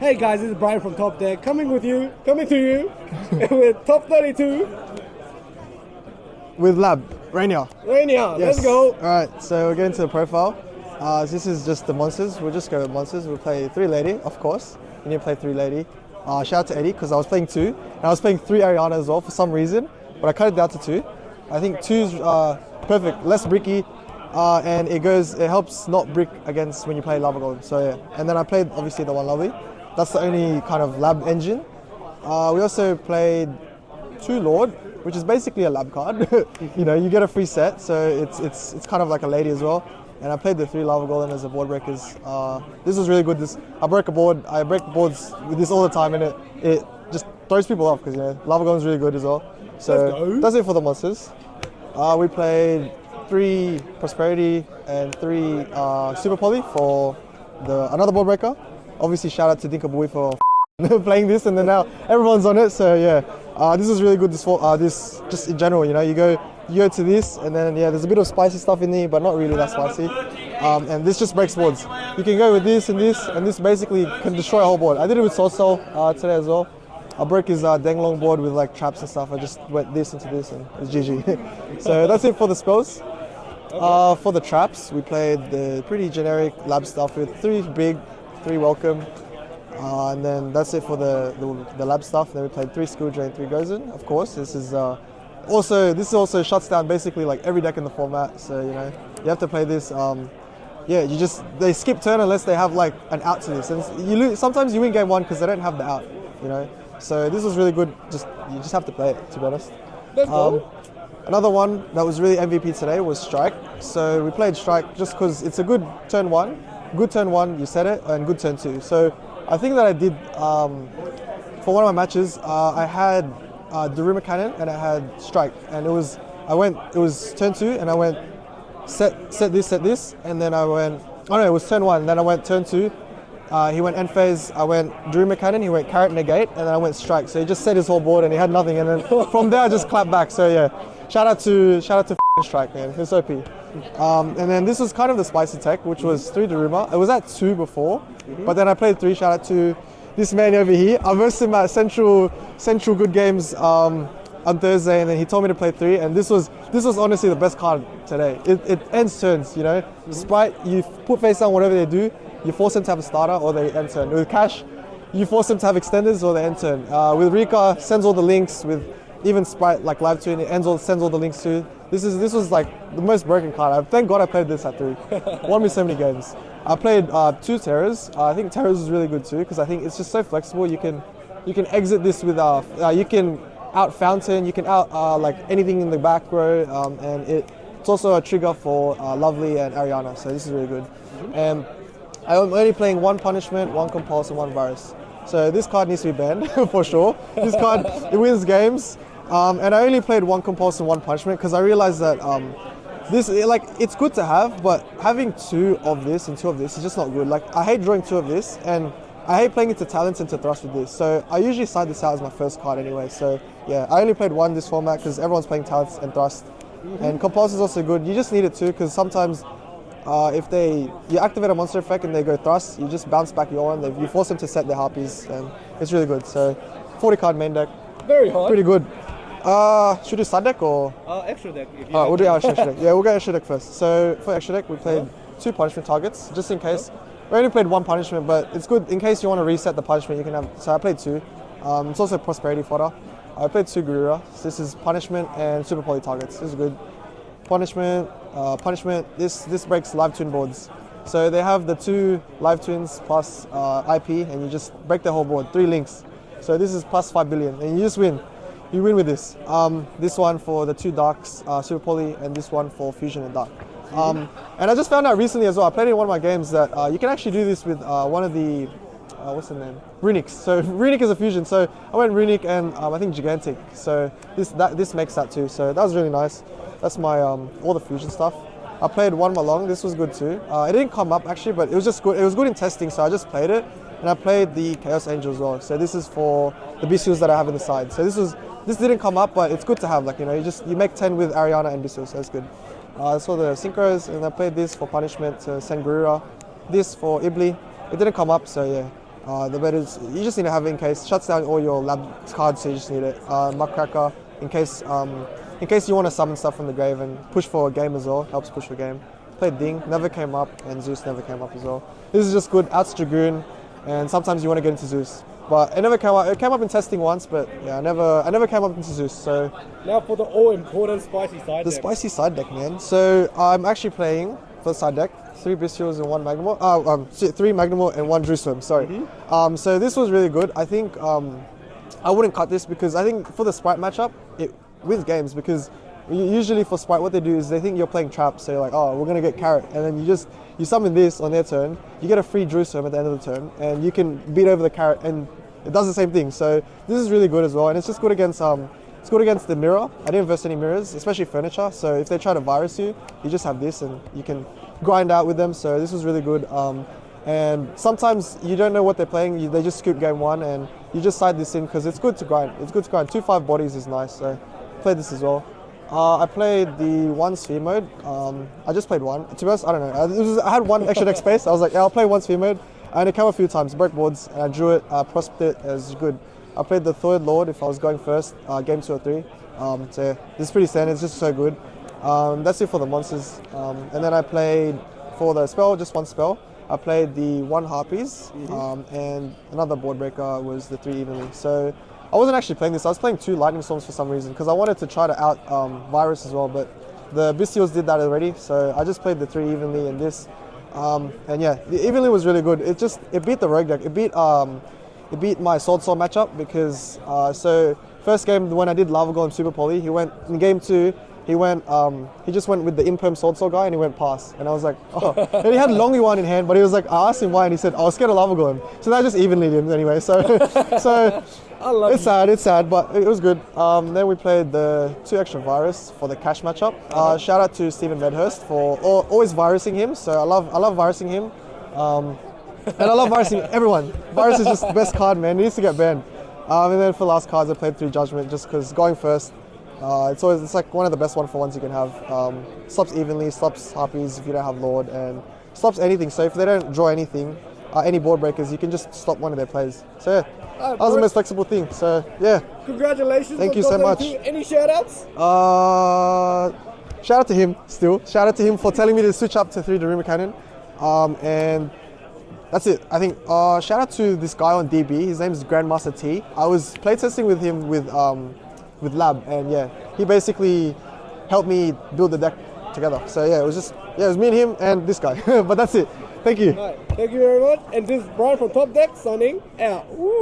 Hey guys, this is Brian from Top Deck, coming to you with Top 32. With Reinier. Reinier, Yes. let's go. Alright, so we're getting to the profile. This is just the monsters. We'll just go with monsters. We'll play 3 lady, of course. You need to play 3 lady. Shout out to Eddie, because I was playing 2. And I was playing 3 Ariana as well for some reason, but I cut it down to 2. I think 2's perfect, less bricky, and it helps not brick against when you play Lava Golem. So yeah, and then I played obviously the one Lovely. That's the only kind of lab engine. We also played 2 Lord, which is basically a lab card. You know, you get a free set, so it's kind of like a lady as well. And I played the 3 Lava Golem as a board breakers. This was really good. I break boards with this all the time, and it just throws people off because, you know, Lava Golem is really good as well. So that's it for the monsters. We played 3 Prosperity and 3 Super Poly for another board breaker. Obviously, shout out to Dinka Boy for playing this, and then now everyone's on it. So yeah, this is really good. This just in general, you know, you go to this, and then yeah, there's a bit of spicy stuff in there, but not really that spicy. And this just breaks boards. You can go with this, and this basically can destroy a whole board. I did it with Soul today as well. I broke his Denglong board with like traps and stuff. I just went this into this, and it's GG. So that's it for the spells. For the traps, we played the pretty generic lab stuff with 3 big, 3 welcome, and then that's it for the lab stuff. Then we played 3 Skill Drain, 3 Gozen. Of course, this also shuts down basically like every deck in the format. So you know, you have to play this. Yeah, they skip turn unless they have like an out to this, and you lose. Sometimes you win game 1 because they don't have the out. You know, so this was really good. You just have to play it, to be honest. Let's go. Another one that was really MVP today was Strike. So we played Strike just because it's a good turn 1. Good turn 1, you set it, and good turn 2. So I think that I did, for one of my matches, I had Daruma Cannon and I had Strike. And it was turn 2 and I went set this, and then I went, oh no, it was turn 1, and then I went turn 2. He went end phase, I went Daruma Cannon, he went Carrot Negate, and then I went Strike. So he just set his whole board and he had nothing, and then from there I just clapped back. So yeah, shout out to Strike, man, it's OP. And then this was kind of the spicy tech, which was 3 Daruma. It was at 2 before, but then I played 3. Shout out to this man over here. I versed him at Central Good Games on Thursday, and then he told me to play 3. And this was honestly the best card today. It ends turns, you know. Sprite, you put face down whatever they do, you force them to have a starter or they end turn. With Cash, you force them to have extenders or they end turn. With Rika, sends all the links. With even Sprite, like Live Twin, it sends all the links too. This was like the most broken card. Thank God I played this at 3. Won me so many games. I played 2 Terrors. I think Terrors is really good too because I think it's just so flexible. You can exit this with you can out Fountain, you can out like anything in the back row, and it's also a trigger for Lovely and Ariana. So this is really good. And I'm only playing 1 Punishment, 1 Compulse, and 1 Virus. So this card needs to be banned for sure. This card, it wins games. And I only played 1 Compulse and 1 Punishment because I realized that it's good to have, but having 2 of this and 2 of this is just not good. Like, I hate drawing 2 of this, and I hate playing into Talents and to Thrust with this. So I usually side this out as my first card anyway. So yeah, I only played 1 this format because everyone's playing Talents and Thrust. And Compulse is also good. You just need it too because sometimes if you activate a monster effect and they go Thrust, you just bounce back your one. You force them to set their Harpies, and it's really good. So 40 card main deck. Very hard. Pretty good. Should we do side deck or? Extra deck. We'll do our extra deck. Yeah, we'll go extra deck first. So for extra deck, we played 2 punishment targets, just in case. We only played 1 punishment, but it's good in case you want to reset the punishment. You can have. So I played 2. It's also prosperity fodder. I played 2 Gurura. So this is punishment and super poly targets. This is good. Punishment. This breaks live twin boards. So they have the 2 live twins plus IP, and you just break the whole board. 3 links. So this is plus 5 billion, and you just win. You win with this. This one for the 2 darks, super poly, and this one for fusion and dark. And I just found out recently as well. I played in one of my games that you can actually do this with one of the what's the name? Runic. So Runic is a fusion. So I went Runic and I think Gigantic. So this makes that too. So that was really nice. That's my all the fusion stuff. I played 1 Malong. This was good too. It didn't come up actually, but it was just good. It was good in testing, so I just played it. And I played the Chaos Angel as well. So this is for the Bisuls that I have in the side. So this didn't come up, but it's good to have. Like, you know, you make 10 with Ariana and Bisul, so that's good. I saw the Synchros, and I played this for punishment to send Gurura. This for Ibli. It didn't come up, so yeah. The betas, you just need to have it in case. Shuts down all your lab cards, so you just need it. Muckracker, in case you want to summon stuff from the grave and push for a game as well. Helps push for game. Played Ding, never came up, and Zeus never came up as well. This is just good. Outs Dragoon, and sometimes you want to get into Zeus. But it never came up. It came up in testing once, but yeah, I never came up into Zeus. So now for the all-important spicy side deck. The spicy side deck, man. So I'm actually playing for the side deck 3 Bestials and 1 Magnamort. 3 Magnamort and 1 Druswim. Sorry. Mm-hmm. So this was really good. I think I wouldn't cut this because I think for the Sprite matchup, it wins games because usually for Sprite, what they do is they think you're playing trap, so you're like, oh, we're gonna get carrot, and then you summon this on their turn, you get a free Druswim at the end of the turn, and you can beat over the carrot, and it does the same thing. So this is really good as well, and it's just good against the mirror. I didn't verse any mirrors, especially furniture. So if they try to virus you, you just have this, and you can grind out with them. So this was really good. And sometimes you don't know what they're playing. They just scoop game 1, and you just side this in because it's good to grind. It's good to grind. 2/5 bodies is nice. So played this as well. I played the 1 sphere mode. I just played 1. To be honest, I don't know. I had 1 extra deck space. I was like, yeah, I'll play 1 sphere mode. And it came a few times. Broke boards, and I drew it. Prospected it. It was good. I played the 3rd Lord if I was going first. Game 2 or 3. So yeah, this is pretty standard. It's just so good. That's it for the monsters. And then I played for the spell, just 1 spell. I played the 1 Harpies, and another board breaker was the 3 Evenly. So I wasn't actually playing this. I was playing 2 Lightning Storms for some reason because I wanted to try to out Virus as well, but the Bestials did that already. So I just played the 3 Evenly and this. And yeah, the Evenly was really good. It beat the Rogue deck. It beat my Sword Soul matchup because so first game when I did Lava Golem Super Poly, he went in game 2. He just went with the Imperm Sword Soul guy and he went pass. And I was like, oh. And he had Longy one in hand, but he was like, I asked him why and he said, I was scared of Lava Golem. So that just evenly him anyway. So it's sad, but it was good. Then we played the 2 extra Virus for the cash matchup. Shout out to Stephen Medhurst for always virusing him. So I love virusing him. And I love virusing everyone. Virus is just the best card, man. It needs to get banned. And then for last cards, I played 3 Judgment just because going first, it's like one of the best 1-for-1s you can have. Stops Evenly, stops Harpies if you don't have Lord, and stops anything. So if they don't draw anything, any board breakers, you can just stop one of their plays. So yeah, that was the most flexible thing. So yeah. Congratulations. Thank you so much. Any shout outs? Shout out to him still. Shout out to him for telling me to switch up to 3 Daruma Cannon. And that's it. I think shout out to this guy on DB. His name is Grandmaster T. I was playtesting with him with Lab, and yeah, he basically helped me build the deck together. So yeah, it was me and him and this guy. But that's it. Thank you. Right. Thank you very much. And this is Brian from Top Deck signing out. Woo!